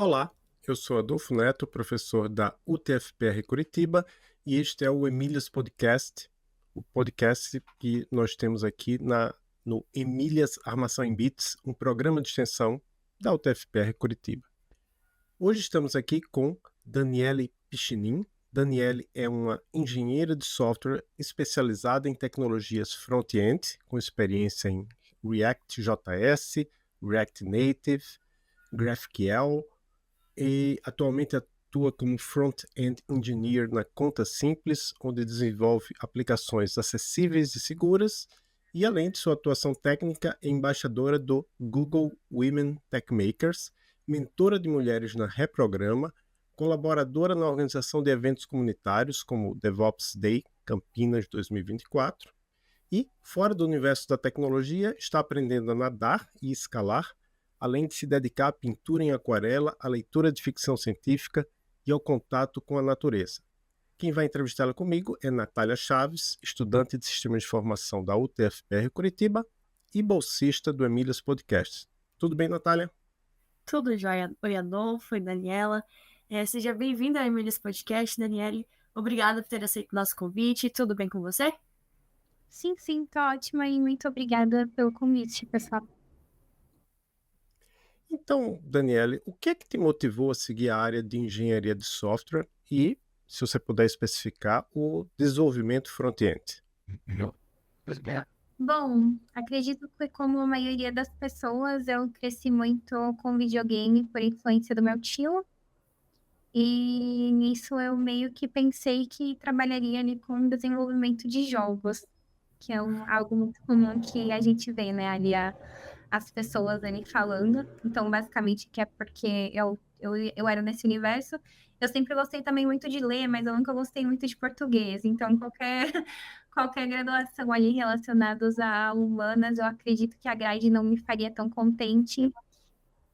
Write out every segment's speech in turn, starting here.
Olá, eu sou Adolfo Neto, professor da UTFPR Curitiba, e este é o Emílias Podcast, o podcast que nós temos aqui no Emílias Armação em Bits, um programa de extensão da UTFPR Curitiba. Hoje estamos aqui com Daniele Pichinin. Daniele é uma engenheira de software especializada em tecnologias front-end, com experiência em React.js, React Native, GraphQL, e atualmente atua como Front-End Engineer na Conta Simples, onde desenvolve aplicações acessíveis e seguras, e além de sua atuação técnica, é embaixadora do Google Women Tech Makers, mentora de mulheres na Reprograma, colaboradora na organização de eventos comunitários como DevOps Day Campinas 2024, e, fora do universo da tecnologia, está aprendendo a nadar e escalar, além de se dedicar à pintura em aquarela, à leitura de ficção científica e ao contato com a natureza. Quem vai entrevistá-la comigo é Natália Chaves, estudante de Sistemas de Informação da UTFPR Curitiba e bolsista do Emílias Podcast. Tudo bem, Natália? Tudo jóia. Oi, Adolfo. Oi, Daniela. Seja bem-vinda ao Emílias Podcast, Daniele. Obrigada por ter aceito o nosso convite. Tudo bem com você? Sim, tá ótima e muito obrigada pelo convite, pessoal. Então, Daniele, o que é que te motivou a seguir a área de engenharia de software e, se você puder especificar, o desenvolvimento front-end? Bom, acredito que como a maioria das pessoas, eu cresci muito com videogame por influência do meu tio. E nisso eu meio que pensei que trabalharia ali com desenvolvimento de jogos, que é algo muito comum que a gente vê, né, ali as pessoas ali falando. Então, basicamente, que é porque eu era nesse universo. Eu sempre gostei também muito de ler, mas eu nunca gostei muito de português. Então, qualquer graduação ali relacionados a humanas, eu acredito que a grade não me faria tão contente.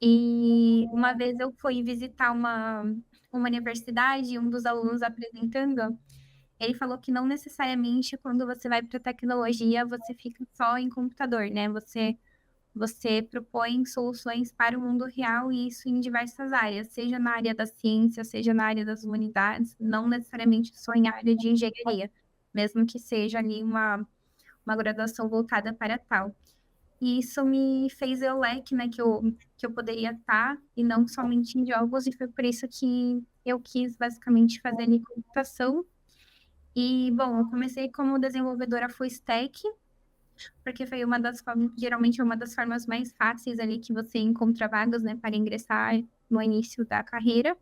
E uma vez eu fui visitar uma universidade e um dos alunos apresentando, ele falou que não necessariamente quando você vai para tecnologia você fica só em computador, né? Você propõe soluções para o mundo real e isso em diversas áreas, seja na área da ciência, seja na área das humanidades, não necessariamente só em área de engenharia, mesmo que seja ali uma graduação voltada para tal. E isso me fez ver o leque, né, que eu poderia estar, e não somente em jogos, e foi por isso que eu quis basicamente fazer ali computação. E, bom, eu comecei como desenvolvedora full stack, porque foi uma das formas, geralmente é uma das formas mais fáceis ali que você encontra vagas, né, para ingressar no início da carreira.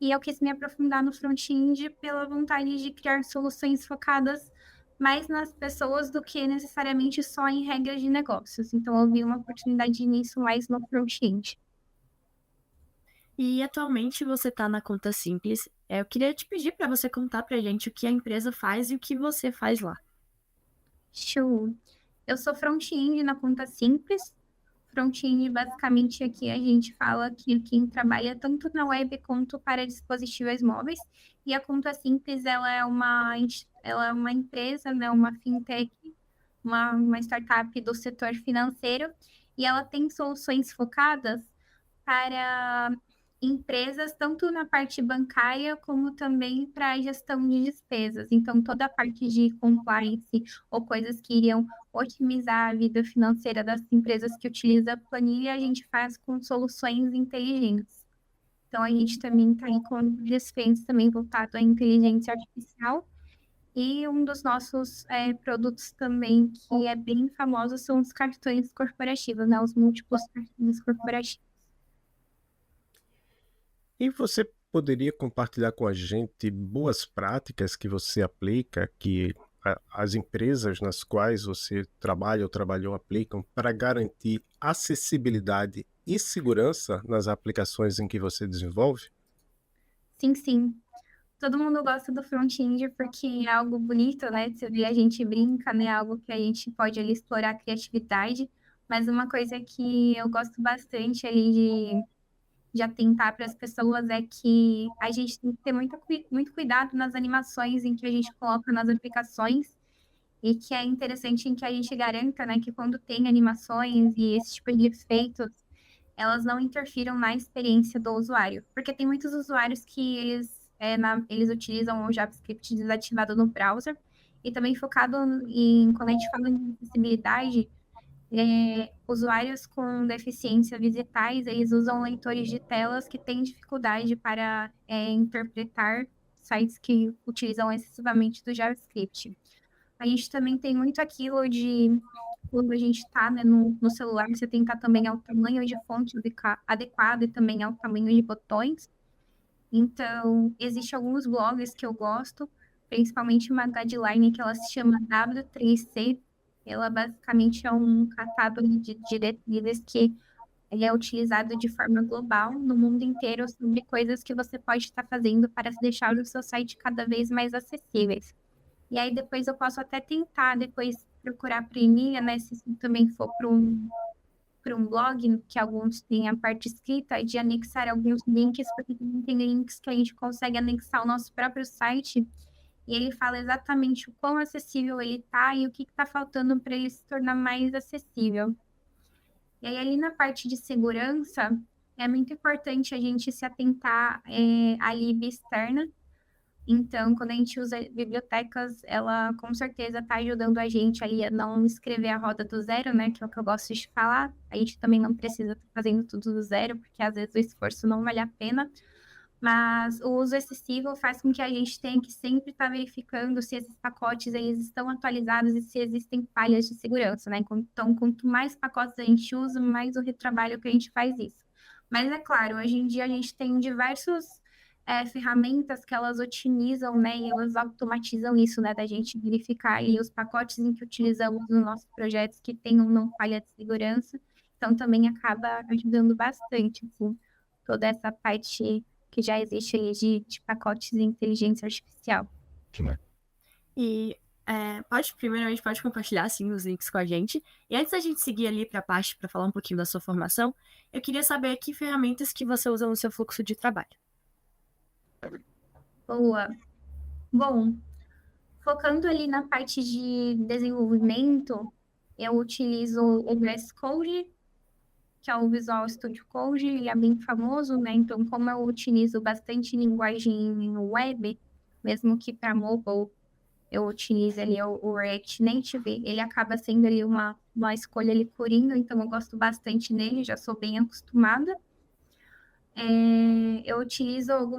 E eu quis me aprofundar no front-end pela vontade de criar soluções focadas mais nas pessoas do que necessariamente só em regras de negócios. Então, eu vi uma oportunidade nisso mais no front-end. E atualmente você está na Conta Simples. Eu queria te pedir para você contar para a gente o que a empresa faz e o que você faz lá. Show! Eu sou front-end na Conta Simples. Front-end, basicamente, aqui a gente fala que quem trabalha tanto na web quanto para dispositivos móveis. E a Conta Simples, ela é uma empresa, né, uma fintech, uma startup do setor financeiro. E ela tem soluções focadas para empresas, tanto na parte bancária, como também para a gestão de despesas. Então, toda a parte de compliance ou coisas que iriam otimizar a vida financeira das empresas que utilizam a planilha, a gente faz com soluções inteligentes. Então, a gente também está aí com desfeitos também voltado à inteligência artificial. E um dos nossos produtos também, que é bem famoso, são os cartões corporativos, né? Os múltiplos cartões corporativos. E você poderia compartilhar com a gente boas práticas que você aplica, que as empresas nas quais você trabalha ou trabalhou aplicam para garantir acessibilidade e segurança nas aplicações em que você desenvolve? Sim. Todo mundo gosta do front-end porque é algo bonito, né? Se vê, a gente brinca, né? Algo que a gente pode ali explorar a criatividade. Mas uma coisa que eu gosto bastante ali de atentar para as pessoas é que a gente tem que ter muito cuidado nas animações em que a gente coloca nas aplicações e que é interessante em que a gente garanta, né, que quando tem animações e esse tipo de efeitos, elas não interfiram na experiência do usuário. Porque tem muitos usuários que eles utilizam o JavaScript desativado no browser, e também focado quando a gente fala em acessibilidade, usuários com deficiência visuais, eles usam leitores de telas que têm dificuldade para interpretar sites que utilizam excessivamente do JavaScript. A gente também tem muito aquilo de, quando a gente está, né, no celular, você tem que estar também ao tamanho de fonte adequado e também ao tamanho de botões. Então, existem alguns blogs que eu gosto, principalmente uma guideline que ela se chama W3C. Ela basicamente é um catálogo de diretrizes que ele é utilizado de forma global no mundo inteiro sobre coisas que você pode estar fazendo para deixar o seu site cada vez mais acessíveis. E aí depois eu posso até tentar depois procurar para Emília, né, se também for para um blog, que alguns têm a parte escrita, de anexar alguns links, porque também tem links que a gente consegue anexar ao nosso próprio site, e ele fala exatamente o quão acessível ele está e o que está faltando para ele se tornar mais acessível. E aí, ali na parte de segurança, é muito importante a gente se atentar à lib externa. Então, quando a gente usa bibliotecas, ela com certeza está ajudando a gente ali a não escrever a roda do zero, né? Que é o que eu gosto de falar. A gente também não precisa estar fazendo tudo do zero, porque às vezes o esforço não vale a pena. Mas o uso excessivo faz com que a gente tenha que sempre estar verificando se esses pacotes eles estão atualizados e se existem falhas de segurança, né? Então, quanto mais pacotes a gente usa, mais o retrabalho que a gente faz isso. Mas é claro, hoje em dia a gente tem diversos ferramentas que elas otimizam, né? E elas automatizam isso, né? Da gente verificar aí os pacotes em que utilizamos nos nossos projetos que tenham não falha de segurança. Então, também acaba ajudando bastante, assim, toda essa parte que já existe aí de pacotes de inteligência artificial. E primeiramente, pode compartilhar assim, os links com a gente. E antes da gente seguir ali para a parte para falar um pouquinho da sua formação, eu queria saber que ferramentas que você usa no seu fluxo de trabalho. Boa. Bom, focando ali na parte de desenvolvimento, eu utilizo o VS Code, que é o Visual Studio Code, ele é bem famoso, né? Então, como eu utilizo bastante linguagem web, mesmo que para mobile eu utilizo ali o React Native, ele acaba sendo ali uma escolha ali coringa, então eu gosto bastante nele, já sou bem acostumada. Eu utilizo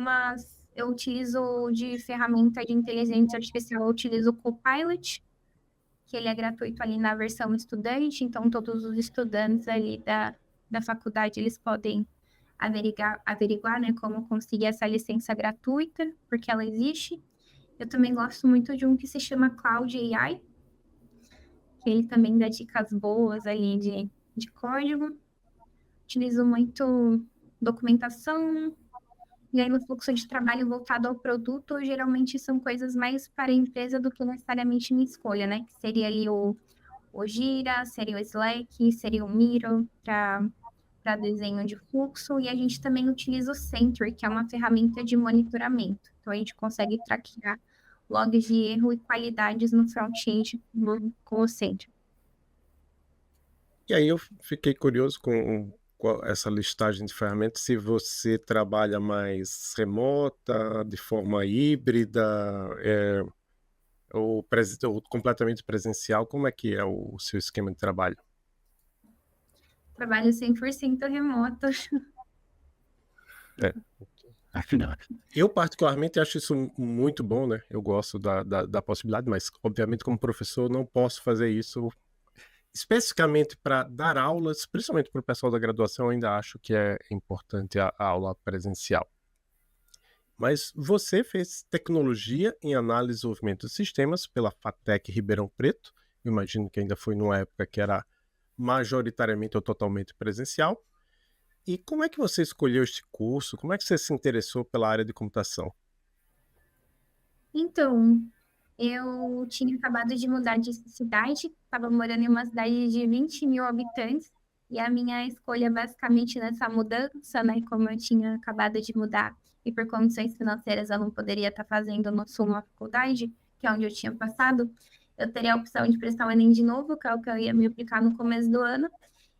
de ferramenta de inteligência artificial, eu utilizo o Copilot, que ele é gratuito ali na versão estudante, então todos os estudantes ali da faculdade, eles podem averiguar, né, como conseguir essa licença gratuita, porque ela existe. Eu também gosto muito de um que se chama Cloud AI, que ele também dá dicas boas ali de código. Utilizo muito documentação, e aí no fluxo de trabalho voltado ao produto, geralmente são coisas mais para a empresa do que necessariamente minha escolha, né? Que seria ali o Jira, seria o Slack, seria o Miro para desenho de fluxo, e a gente também utiliza o Sentry, que é uma ferramenta de monitoramento. Então, a gente consegue traquear logs de erro e qualidades no front-end com o Sentry. E aí eu fiquei curioso com essa listagem de ferramentas, se você trabalha mais remota, de forma híbrida, ou completamente presencial, como é que é o seu esquema de trabalho? Trabalho 100% remoto. Eu particularmente acho isso muito bom, né? Eu gosto da possibilidade, mas obviamente como professor não posso fazer isso especificamente para dar aulas, principalmente para o pessoal da graduação. Eu ainda acho que é importante a aula presencial. Mas você fez tecnologia em análise e desenvolvimento de sistemas pela FATEC Ribeirão Preto. Eu imagino que ainda foi numa época que era majoritariamente ou totalmente presencial. E como é que você escolheu este curso? Como é que você se interessou pela área de computação? Então, eu tinha acabado de mudar de cidade, estava morando em uma cidade de 20 mil habitantes, e a minha escolha basicamente nessa mudança, né, como eu tinha acabado de mudar e por condições financeiras eu não poderia estar fazendo no Sul uma faculdade, que é onde eu tinha passado, eu teria a opção de prestar o Enem de novo, que é o que eu ia me aplicar no começo do ano,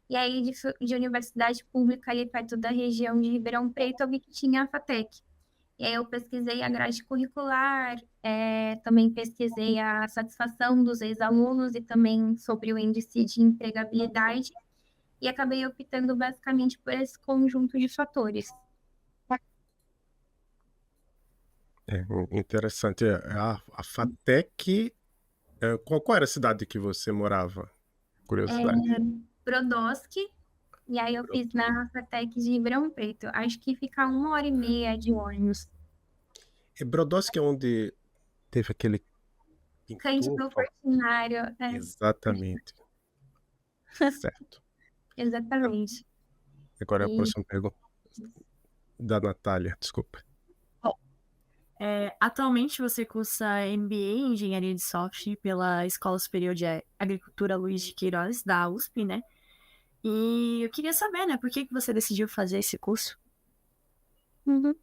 E aí, de universidade pública ali perto da região de Ribeirão Preto, eu vi que tinha a FATEC. E aí eu pesquisei a grade curricular, também pesquisei a satisfação dos ex-alunos e também sobre o índice de empregabilidade, e acabei optando basicamente por esse conjunto de fatores. Interessante. A FATEC, qual era a cidade que você morava? Curiosidade. Brodowski, e aí eu fiz na FATEC de Ribeirão Preto. Acho que fica 1h30 de ônibus. E Brodowski é onde teve aquele Cândido pintor? Portinari, Exatamente. Certo. exatamente. Agora a E próxima pergunta da Natália, desculpa. Atualmente você cursa MBA em Engenharia de Software pela Escola Superior de Agricultura Luiz de Queiroz, da USP, né? E eu queria saber, né, por que você decidiu fazer esse curso? Uhum.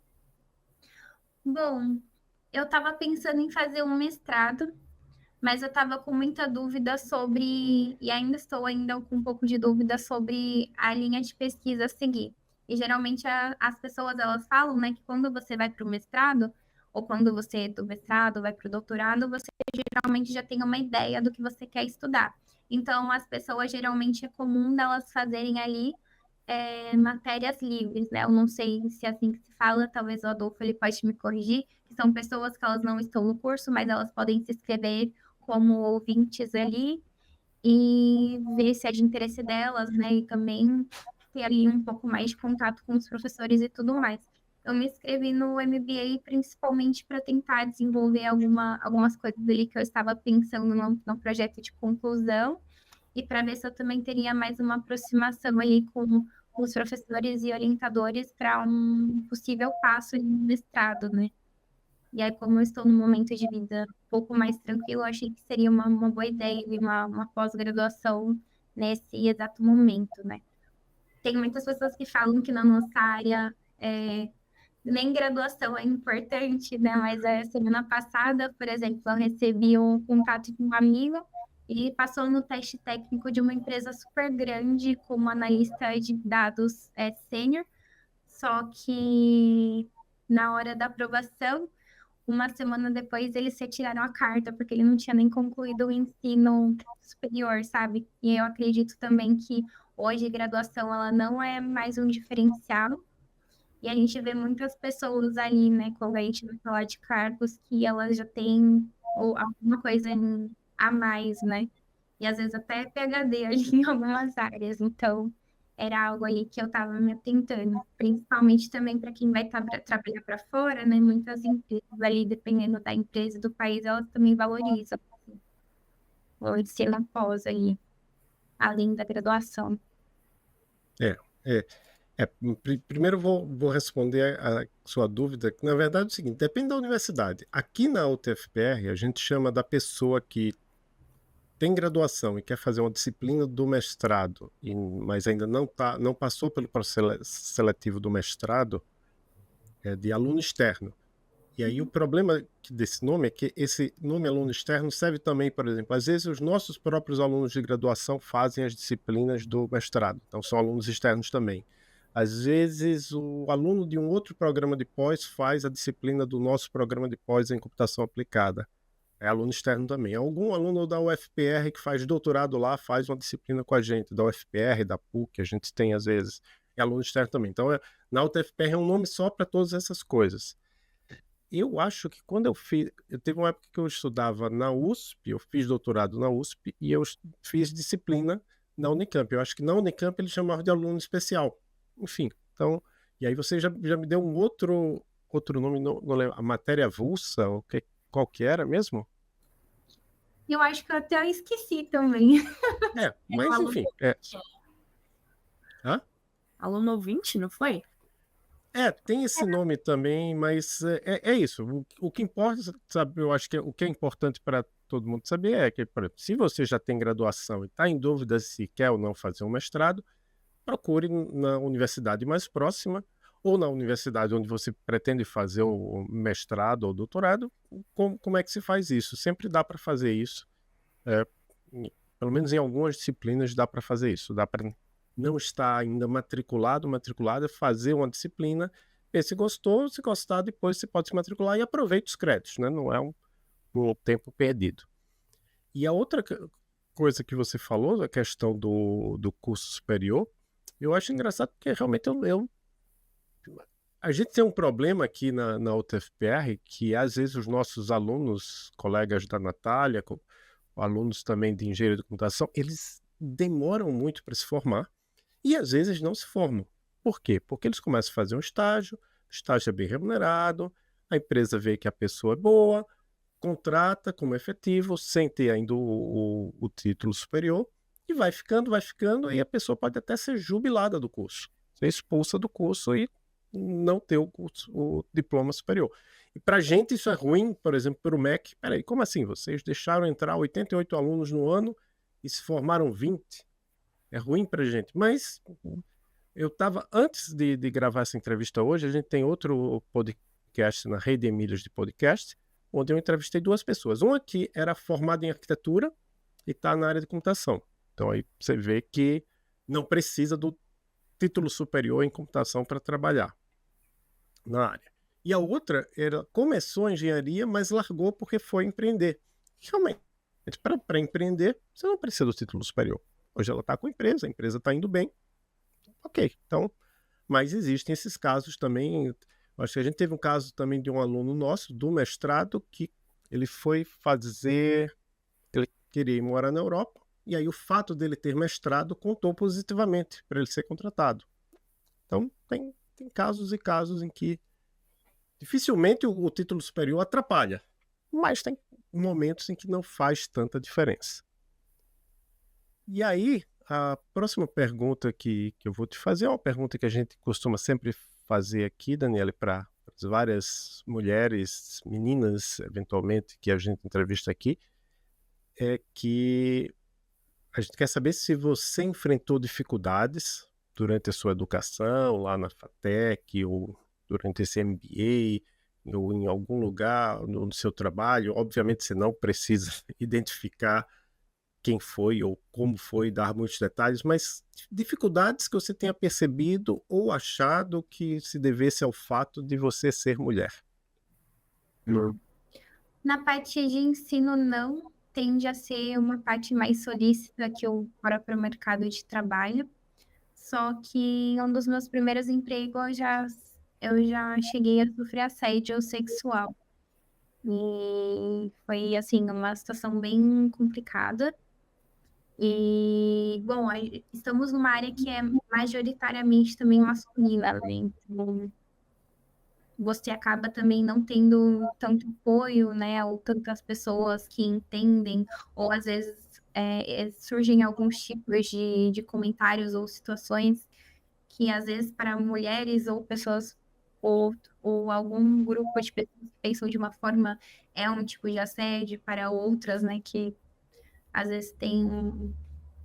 Bom, eu estava pensando em fazer um mestrado, mas eu estava com muita dúvida sobre, e ainda estou ainda com um pouco de dúvida sobre a linha de pesquisa a seguir. E geralmente as pessoas elas falam, né, que quando você vai para o mestrado, ou quando você do mestrado vai para o doutorado, você geralmente já tem uma ideia do que você quer estudar. Então, as pessoas geralmente é comum delas fazerem ali matérias livres, né? Eu não sei se é assim que se fala, talvez o Adolfo ele pode me corrigir, que são pessoas que elas não estão no curso, mas elas podem se inscrever como ouvintes ali e ver se é de interesse delas, né? E também ter ali um pouco mais de contato com os professores e tudo mais. Eu me inscrevi no MBA principalmente para tentar desenvolver algumas coisas ali que eu estava pensando no projeto de conclusão e para ver se eu também teria mais uma aproximação ali com os professores e orientadores para um possível passo de mestrado, né? E aí, como eu estou num momento de vida um pouco mais tranquilo, eu achei que seria uma boa ideia uma pós-graduação nesse exato momento, né? Tem muitas pessoas que falam que na nossa área nem graduação é importante, né? Mas a semana passada, por exemplo, eu recebi um contato de um amigo e passou no teste técnico de uma empresa super grande como analista de dados sênior, só que na hora da aprovação, uma semana depois eles retiraram a carta porque ele não tinha nem concluído o ensino superior, sabe? E eu acredito também que hoje graduação ela não é mais um diferencial. E a gente vê muitas pessoas ali, né, quando a gente vai falar de cargos que elas já têm alguma coisa a mais, né? E às vezes até PhD ali em algumas áreas. Então, era algo aí que eu estava me atentando, principalmente também para quem vai trabalhar para fora, né? Muitas empresas ali, dependendo da empresa e do país, elas também valorizam o ensino após aí, além da graduação. É, é, primeiro vou responder a sua dúvida, que na verdade é o seguinte, depende da universidade. Aqui na UTFPR, a gente chama da pessoa que tem graduação e quer fazer uma disciplina do mestrado, mas ainda não passou pelo processo seletivo do mestrado, de aluno externo. E aí o problema desse nome é que esse nome aluno externo serve também, por exemplo, às vezes os nossos próprios alunos de graduação fazem as disciplinas do mestrado, então são alunos externos também. Às vezes o aluno de um outro programa de pós faz a disciplina do nosso programa de pós em computação aplicada. É aluno externo também. Algum aluno da UFPR que faz doutorado lá faz uma disciplina com a gente, da UFPR, da PUC, a gente tem às vezes. É aluno externo também. Então, na UTFPR é um nome só para todas essas coisas. Eu acho que quando eu teve uma época que eu estudava na USP, eu fiz doutorado na USP e eu fiz disciplina na Unicamp. Eu acho que na Unicamp eles chamavam de aluno especial. Enfim, então, e aí você já me deu um outro nome, não lembro, a matéria avulsa, qual que era mesmo? Eu acho que eu até esqueci também. Mas enfim. Hã? Aluno ouvinte, não foi? Tem esse nome também, mas é isso. O que importa, sabe, eu acho que o que é importante para todo mundo saber é que, por exemplo, se você já tem graduação e está em dúvida se quer ou não fazer um mestrado, procure na universidade mais próxima ou na universidade onde você pretende fazer o mestrado ou doutorado. Como é que se faz isso? Sempre dá para fazer isso. Pelo menos em algumas disciplinas dá para fazer isso. Dá para não está ainda matriculada, fazer uma disciplina, ver se gostou, se gostar, depois você pode se matricular e aproveita os créditos, né? Não é um tempo perdido. E a outra coisa que você falou, a questão do curso superior, eu acho engraçado porque realmente a gente tem um problema aqui na UTFPR que às vezes os nossos alunos, colegas da Natália, alunos também de engenharia de computação, eles demoram muito para se formar e às vezes não se formam. Por quê? Porque eles começam a fazer um estágio, o estágio é bem remunerado, a empresa vê que a pessoa é boa, contrata como efetivo, sem ter ainda o título superior, e vai ficando, e a pessoa pode até ser jubilada do curso, ser expulsa do curso e não ter o diploma superior. E para a gente isso é ruim, por exemplo, para o MEC. Peraí, como assim? Vocês deixaram entrar 88 alunos no ano e se formaram 20? É ruim para a gente. Mas eu estava, antes de gravar essa entrevista hoje, a gente tem outro podcast na Rede Emílias de Podcast, onde eu entrevistei duas pessoas. Uma que era formada em arquitetura e está na área de computação. Então aí você vê que não precisa do título superior em computação para trabalhar na área. E a outra começou a engenharia, mas largou porque foi empreender. Realmente, para empreender, você não precisa do título superior. Hoje ela está com a empresa está indo bem. Ok, então, mas existem esses casos também. Acho que a gente teve um caso também de um aluno nosso, do mestrado, que ele foi fazer, ele queria ir morar na Europa, e aí o fato dele ter mestrado contou positivamente para ele ser contratado. Então, tem casos e casos em que dificilmente o título superior atrapalha, mas tem momentos em que não faz tanta diferença. E aí, a próxima pergunta que eu vou te fazer é uma pergunta que a gente costuma sempre fazer aqui, Daniele, para as várias mulheres, meninas, eventualmente, que a gente entrevista aqui, é que a gente quer saber se você enfrentou dificuldades durante a sua educação, lá na FATEC, ou durante esse MBA, ou em algum lugar no seu trabalho. Obviamente você não precisa identificar quem foi ou como foi, dar muitos detalhes, mas dificuldades que você tenha percebido ou achado que se devesse ao fato de você ser mulher. Na parte de ensino, não. Tende a ser uma parte mais solícita que o próprio mercado de trabalho. Só que em um dos meus primeiros empregos, eu já cheguei a sofrer assédio sexual. E foi, assim, uma situação bem complicada. E, bom, estamos numa área que é majoritariamente também masculina, né? Então, você acaba também não tendo tanto apoio, né? Ou tantas pessoas que entendem, ou às vezes surgem alguns tipos de comentários ou situações que às vezes para mulheres ou pessoas ou algum grupo de pessoas que pensam de uma forma é um tipo de assédio, para outras, né, que às vezes tem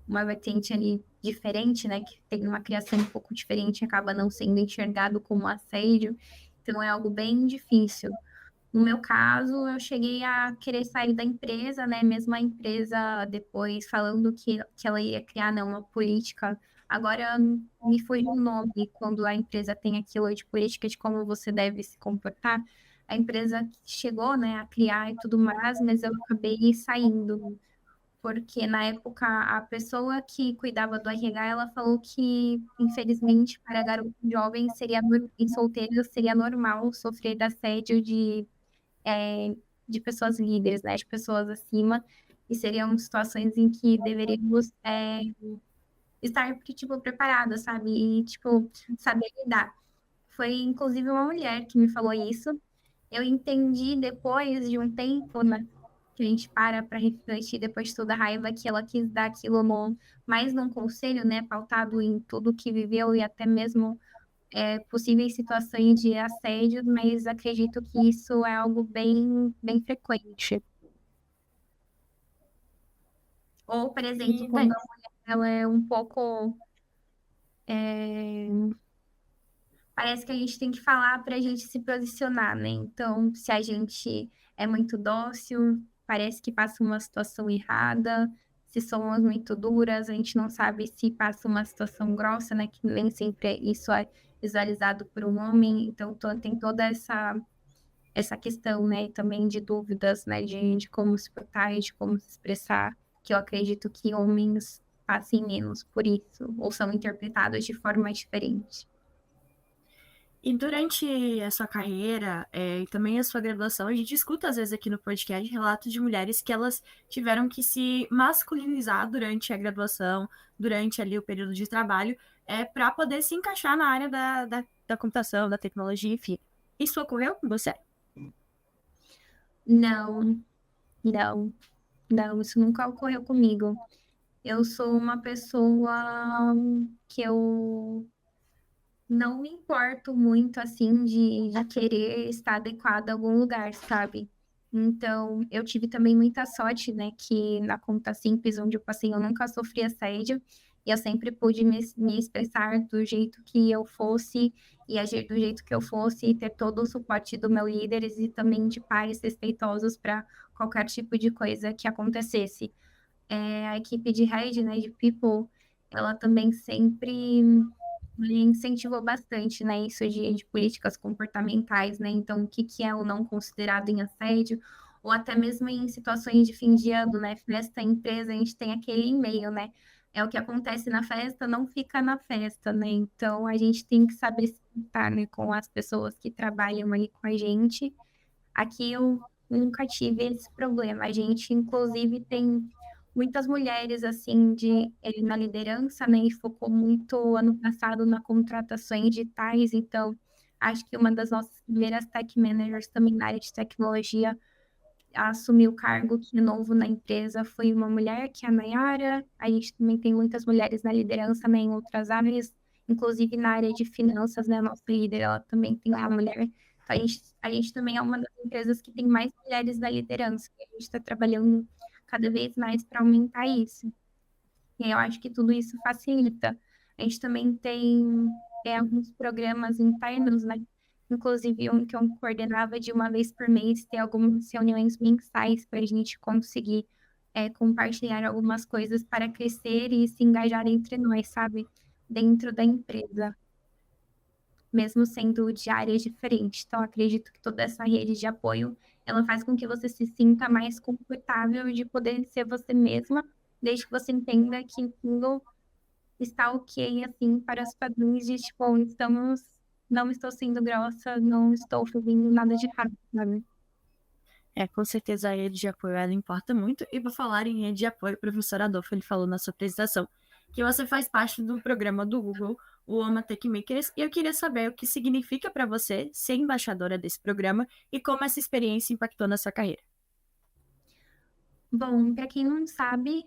uma vertente ali diferente, né, que tem uma criação um pouco diferente, acaba não sendo enxergado como assédio, então é algo bem difícil. No meu caso, eu cheguei a querer sair da empresa, né? Mesmo a empresa depois falando que ela ia criar, né, uma política. Agora me fugiu o nome quando a empresa tem aquilo de política de como você deve se comportar. A empresa chegou, né, a criar e tudo mais, mas eu acabei saindo. Porque na época a pessoa que cuidava do RH, ela falou que, infelizmente, para garotos jovens e solteiros seria normal sofrer assédio de pessoas líderes, né, de pessoas acima, e seriam situações em que deveríamos estar, tipo, preparados, sabe, e, tipo, saber lidar. Foi, inclusive, uma mulher que me falou isso. Eu entendi depois de um tempo, né, que a gente para refletir depois de toda a raiva, que ela quis dar aquilo mais num conselho, né, pautado em tudo que viveu e até mesmo possíveis situações de assédio, mas acredito que isso é algo bem, bem frequente. Ou, por exemplo, quando a mulher ela é um pouco. Parece que a gente tem que falar para a gente se posicionar, né? Então, se a gente é muito dócil, parece que passa uma situação errada. se somos muito duras, a gente não sabe se passa uma situação grossa, né, que nem sempre isso é visualizado por um homem, então tem toda essa questão, né, também de dúvidas, né, de como se portar e de como se expressar, que eu acredito que homens passem menos por isso, ou são interpretados de forma diferente. E durante a sua carreira e também a sua graduação, a gente escuta às vezes aqui no podcast relatos de mulheres que elas tiveram que se masculinizar durante a graduação, durante ali o período de trabalho, para poder se encaixar na área da computação, da tecnologia, enfim. Isso ocorreu com você? Não, não, não, isso nunca ocorreu comigo. Eu sou uma pessoa que eu não me importo muito, assim, de querer estar adequada a algum lugar, sabe? Então, eu tive também muita sorte, né, que na Conta Simples, onde eu passei, eu nunca sofri assédio, e eu sempre pude me expressar do jeito que eu fosse, e agir do jeito que eu fosse, e ter todo o suporte do meu líderes e também de pais respeitosos para qualquer tipo de coisa que acontecesse. A equipe de Head, né, de People, ela também sempre me incentivou bastante, né, isso de políticas comportamentais, né, então o que que é ou não considerado em assédio, ou até mesmo em situações de fim de ano, né, festa empresa, a gente tem aquele e-mail, né, é o que acontece na festa, não fica na festa, né, então a gente tem que saber se portar, né, com as pessoas que trabalham aí com a gente. Aqui eu nunca tive esse problema, a gente inclusive tem muitas mulheres, assim, na liderança, né, e focou muito ano passado na contratações digitais, então acho que uma das nossas primeiras tech managers também na área de tecnologia a assumir o cargo que é novo na empresa foi uma mulher, que é a Nayara. A gente também tem muitas mulheres na liderança, né, em outras áreas, inclusive na área de finanças, né, a nossa líder, ela também tem uma mulher. Então, a gente também é uma das empresas que tem mais mulheres na liderança, e a gente está trabalhando cada vez mais para aumentar isso. E eu acho que tudo isso facilita. A gente também tem alguns programas internos, né? Inclusive um que eu coordenava de uma vez por mês, ter algumas reuniões mensais para a gente conseguir compartilhar algumas coisas para crescer e se engajar entre nós, sabe? Dentro da empresa, mesmo sendo de áreas diferentes. Então, acredito que toda essa rede de apoio, ela faz com que você se sinta mais confortável de poder ser você mesma, desde que você entenda que tudo está ok, assim, para os padrões de, tipo, não estou sendo grossa, não estou fazendo nada de errado, sabe? Com certeza a rede de apoio ela importa muito. E por falar em rede de apoio, o professor Adolfo ele falou na sua apresentação que você faz parte do programa do Google, o Oma Tech Makers, e eu queria saber o que significa para você ser embaixadora desse programa e como essa experiência impactou na sua carreira. Bom, para quem não sabe,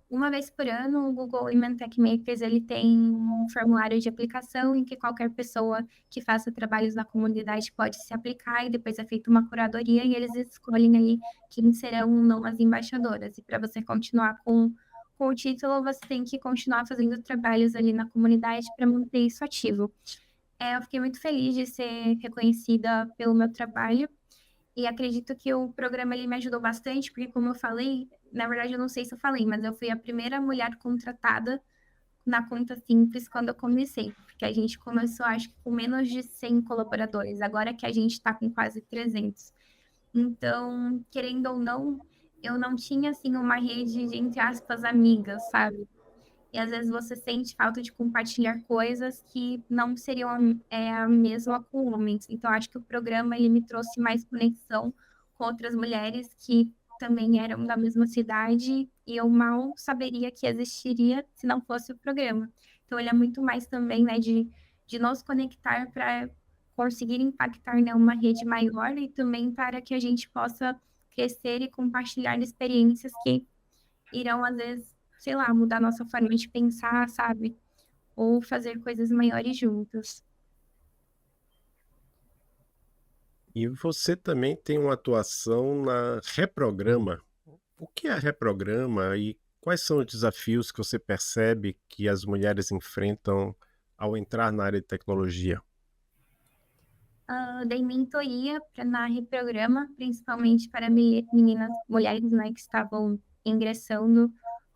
uma vez por ano, o Google Women Tech Makers ele tem um formulário de aplicação em que qualquer pessoa que faça trabalhos na comunidade pode se aplicar e depois é feita uma curadoria e eles escolhem aí quem serão ou não as embaixadoras. E para você continuar com o título, você tem que continuar fazendo trabalhos ali na comunidade para manter isso ativo. Eu fiquei muito feliz de ser reconhecida pelo meu trabalho. E acredito que o programa ele me ajudou bastante, porque como eu falei, na verdade eu não sei se eu falei, mas eu fui a primeira mulher contratada na Conta Simples quando eu comecei, porque a gente começou, acho que com menos de 100 colaboradores, agora que a gente está com quase 300. Então, querendo ou não, eu não tinha, assim, uma rede de, entre aspas, amigas, sabe? E às vezes você sente falta de compartilhar coisas que não seriam a mesma com homens. Então, acho que o programa ele me trouxe mais conexão com outras mulheres que também eram da mesma cidade e eu mal saberia que existiria se não fosse o programa. Então, ele é muito mais também, né, de nos conectar para conseguir impactar, né, uma rede maior e também para que a gente possa crescer e compartilhar experiências que irão, às vezes, sei lá, mudar nossa forma de pensar, sabe? Ou fazer coisas maiores juntos. E você também tem uma atuação na Reprograma. O que é a Reprograma e quais são os desafios que você percebe que as mulheres enfrentam ao entrar na área de tecnologia? Dei mentoria na Reprograma, principalmente para meninas, mulheres, né, que estavam ingressando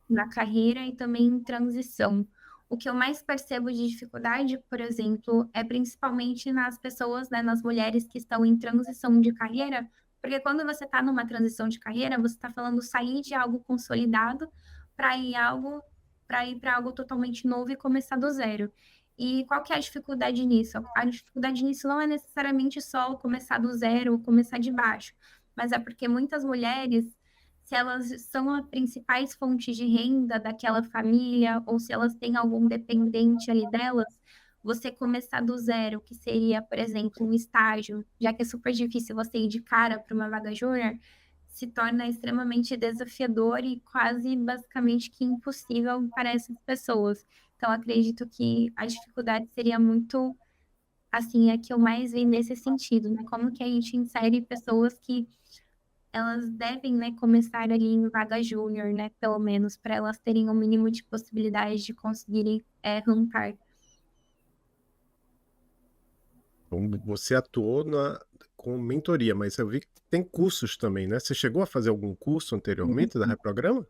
na carreira e também em transição. O que eu mais percebo de dificuldade, por exemplo, é principalmente nas pessoas, né, nas mulheres que estão em transição de carreira, porque quando você está numa transição de carreira, você está falando sair de algo consolidado para ir para algo totalmente novo e começar do zero. E qual que é a dificuldade nisso? A dificuldade nisso não é necessariamente só começar do zero ou começar de baixo, mas é porque muitas mulheres, se elas são as principais fontes de renda daquela família, ou se elas têm algum dependente ali delas, você começar do zero, que seria, por exemplo, um estágio, já que é super difícil você ir de cara para uma vaga júnior, se torna extremamente desafiador e quase basicamente que impossível para essas pessoas. Então, acredito que a dificuldade seria muito, assim, a que eu mais vi nesse sentido, né? Como que a gente insere pessoas que elas devem, né, começar ali em vaga júnior, né, pelo menos, para elas terem o mínimo de possibilidades de conseguirem ranquear. Então, você atuou com mentoria, mas eu vi que tem cursos também, né? Você chegou a fazer algum curso anteriormente da Reprograma?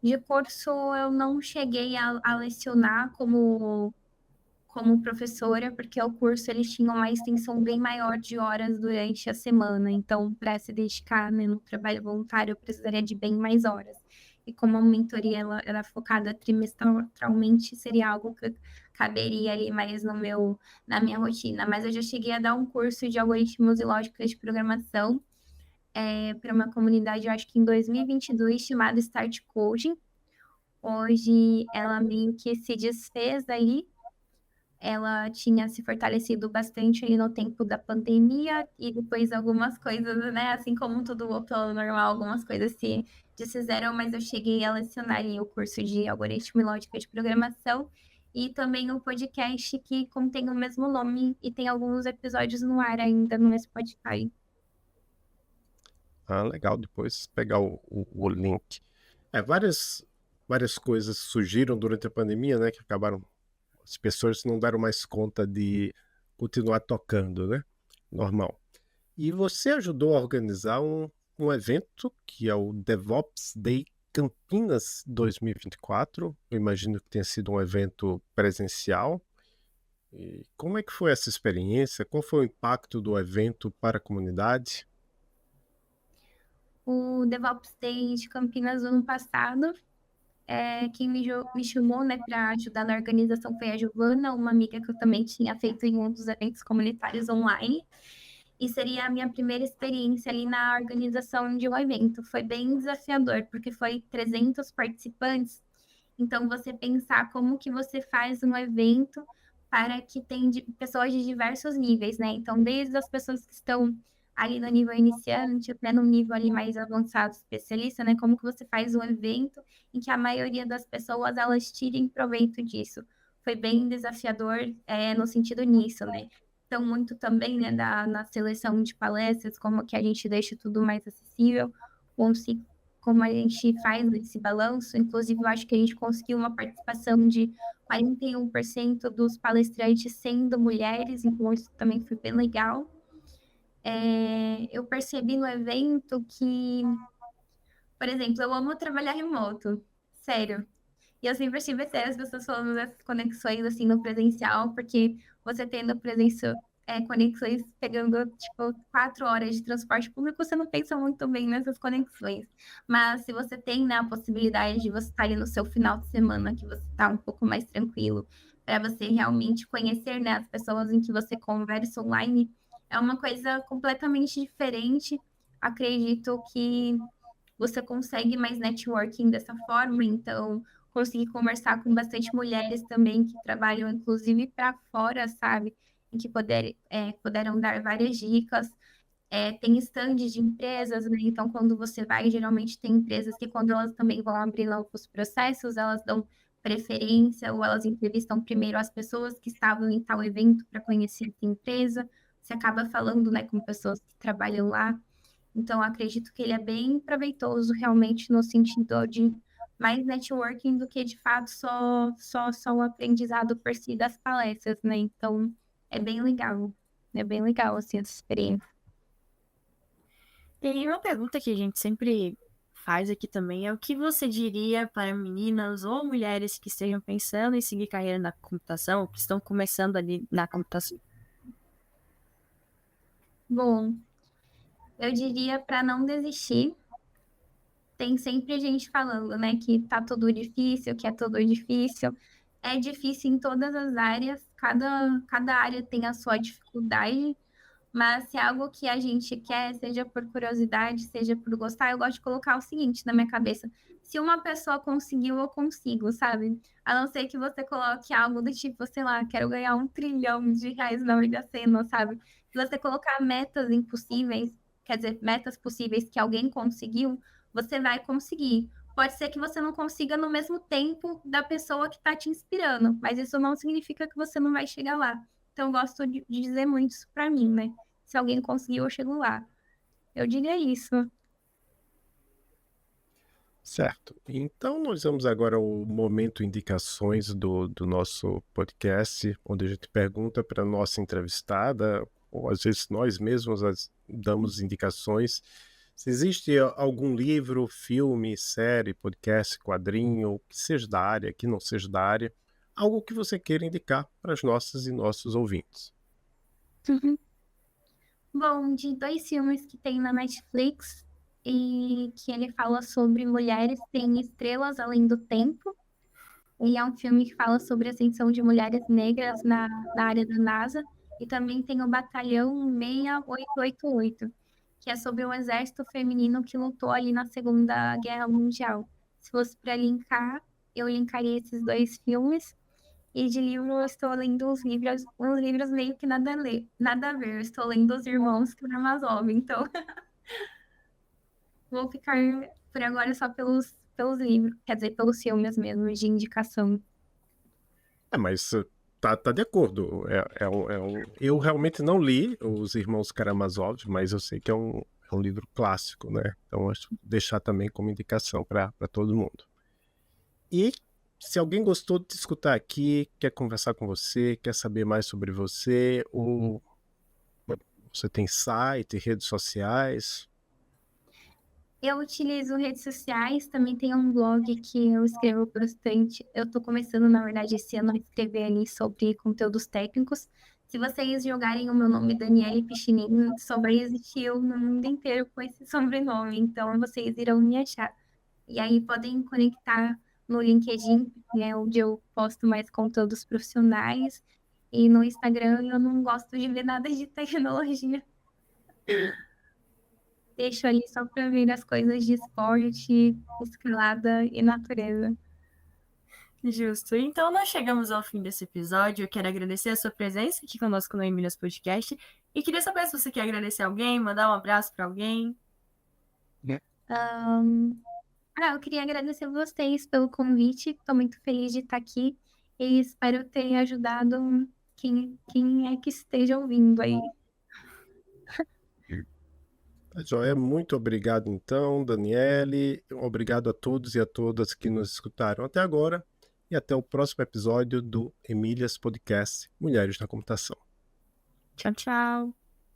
De curso, eu não cheguei a lecionar como professora, porque o curso eles tinham uma extensão bem maior de horas durante a semana. Então, para se dedicar, né, no trabalho voluntário, eu precisaria de bem mais horas. E como a mentoria ela era focada trimestralmente, seria algo que caberia ali mais na minha rotina. Mas eu já cheguei a dar um curso de algoritmos e lógicas de programação para uma comunidade, eu acho que em 2022, chamada Start Coding. Hoje ela meio que se desfez aí, ela tinha se fortalecido bastante ali no tempo da pandemia e depois algumas coisas, né, assim como tudo voltou ao normal, algumas coisas se desfizeram, mas eu cheguei a lecionar ali o curso de algoritmo e lógica de programação e também o podcast que contém o mesmo nome e tem alguns episódios no ar ainda no Spotify. Ah, legal. Depois pegar o link. Várias coisas surgiram durante a pandemia, né? Que acabaram. As pessoas não deram mais conta de continuar tocando, né? Normal. E você ajudou a organizar um evento que é o DevOps Day Campinas 2024. Eu imagino que tenha sido um evento presencial. E como é que foi essa experiência? Qual foi o impacto do evento para a comunidade? O DevOps Day de Campinas do ano passado, quem me chamou, né, para ajudar na organização foi a Giovana, uma amiga que eu também tinha feito em um dos eventos comunitários online. E seria a minha primeira experiência ali na organização de um evento. Foi bem desafiador, porque foi 300 participantes. Então, você pensar como que você faz um evento para que tem pessoas de diversos níveis, né? Então, desde as pessoas que estão ali no nível iniciante até no nível ali mais avançado, especialista, né? Como que você faz um evento em que a maioria das pessoas, elas tirem proveito disso. Foi bem desafiador, no sentido nisso, né? Então, muito também, né, na seleção de palestras, como que a gente deixa tudo mais acessível, como a gente faz esse balanço. Inclusive, eu acho que a gente conseguiu uma participação de 41% dos palestrantes sendo mulheres, então isso também foi bem legal. Eu percebi no evento que, por exemplo, eu amo trabalhar remoto, sério. E eu sempre tive até as pessoas falando dessas conexões, assim, no presencial, porque você tendo presença, conexões pegando, tipo, 4 horas de transporte público, você não pensa muito bem nessas conexões. Mas se você tem, né, a possibilidade de você estar ali no seu final de semana, que você está um pouco mais tranquilo, para você realmente conhecer, né, as pessoas em que você conversa online, é uma coisa completamente diferente. Acredito que você consegue mais networking dessa forma, então consegui conversar com bastante mulheres também que trabalham, inclusive, para fora, sabe? Em que puderam dar várias dicas. Tem estandes de empresas, né? Então, quando você vai, geralmente tem empresas que, quando elas também vão abrir novos processos, elas dão preferência ou elas entrevistam primeiro as pessoas que estavam em tal evento para conhecer essa empresa. Você acaba falando, né, com pessoas que trabalham lá. Então, acredito que ele é bem proveitoso realmente no sentido de mais networking do que de fato só o aprendizado por si das palestras, né? Então, é bem legal assim essa experiência. Tem uma pergunta que a gente sempre faz aqui também é o que você diria para meninas ou mulheres que estejam pensando em seguir carreira na computação, ou que estão começando ali na computação? Bom, eu diria para não desistir. Tem sempre gente falando, né, que tá tudo difícil, que é tudo difícil. É difícil em todas as áreas, cada área tem a sua dificuldade, mas se é algo que a gente quer, seja por curiosidade, seja por gostar, eu gosto de colocar o seguinte na minha cabeça: se uma pessoa conseguiu, eu consigo, sabe? A não ser que você coloque algo do tipo, sei lá, quero ganhar 1 trilhão de reais na Mega Sena, sabe? Se você colocar metas impossíveis, quer dizer, metas possíveis que alguém conseguiu, você vai conseguir. Pode ser que você não consiga no mesmo tempo da pessoa que está te inspirando, mas isso não significa que você não vai chegar lá. Então, eu gosto de dizer muito isso pra mim, né? Se alguém conseguiu, eu chego lá. Eu diria isso. Certo. Então, nós vamos agora ao momento indicações do nosso podcast, onde a gente pergunta para a nossa entrevistada, ou às vezes nós mesmos damos indicações. Se existe algum livro, filme, série, podcast, quadrinho, que seja da área, que não seja da área, algo que você queira indicar para as nossas e nossos ouvintes. Uhum. Bom, de 2 filmes que tem na Netflix e que ele fala sobre mulheres, tem Estrelas Além do Tempo. E é um filme que fala sobre a ascensão de mulheres negras na área da NASA. E também tem o Batalhão 6888, que é sobre um exército feminino que lutou ali na Segunda Guerra Mundial. Se fosse para linkar, eu linkaria esses 2 filmes. E de livro, eu estou lendo uns livros meio que nada a ver. Eu estou lendo Os Irmãos Karamazov, então vou ficar por agora só pelos livros, quer dizer, pelos filmes mesmo, de indicação. Mas tá de acordo. Eu realmente não li Os Irmãos Karamazov, mas eu sei que é um livro clássico, né? Então, acho que deixar também como indicação para todo mundo. E se alguém gostou de te escutar aqui, quer conversar com você, quer saber mais sobre você, ou você tem site, redes sociais. Eu utilizo redes sociais, também tem um blog que eu escrevo bastante. Eu tô começando, na verdade, esse ano a escrever ali sobre conteúdos técnicos. Se vocês jogarem o meu nome, Daniele Pichinin, só vai existir eu no mundo inteiro com esse sobrenome, então vocês irão me achar. E aí podem conectar no LinkedIn, que é onde eu posto mais conteúdos profissionais, e no Instagram eu não gosto de ver nada de tecnologia. Deixo ali só para ver as coisas de esporte, escalada e natureza. Justo. Então, nós chegamos ao fim desse episódio. Eu quero agradecer a sua presença aqui conosco no Emílias Podcast. E queria saber se você quer agradecer alguém, mandar um abraço para alguém. Eu queria agradecer vocês pelo convite. Estou muito feliz de estar aqui e espero ter ajudado quem é que esteja ouvindo aí. Tá joia, muito obrigado então, Daniele. Obrigado a todos e a todas que nos escutaram até agora. E até o próximo episódio do Emílias Podcast Mulheres na Computação. Tchau, tchau.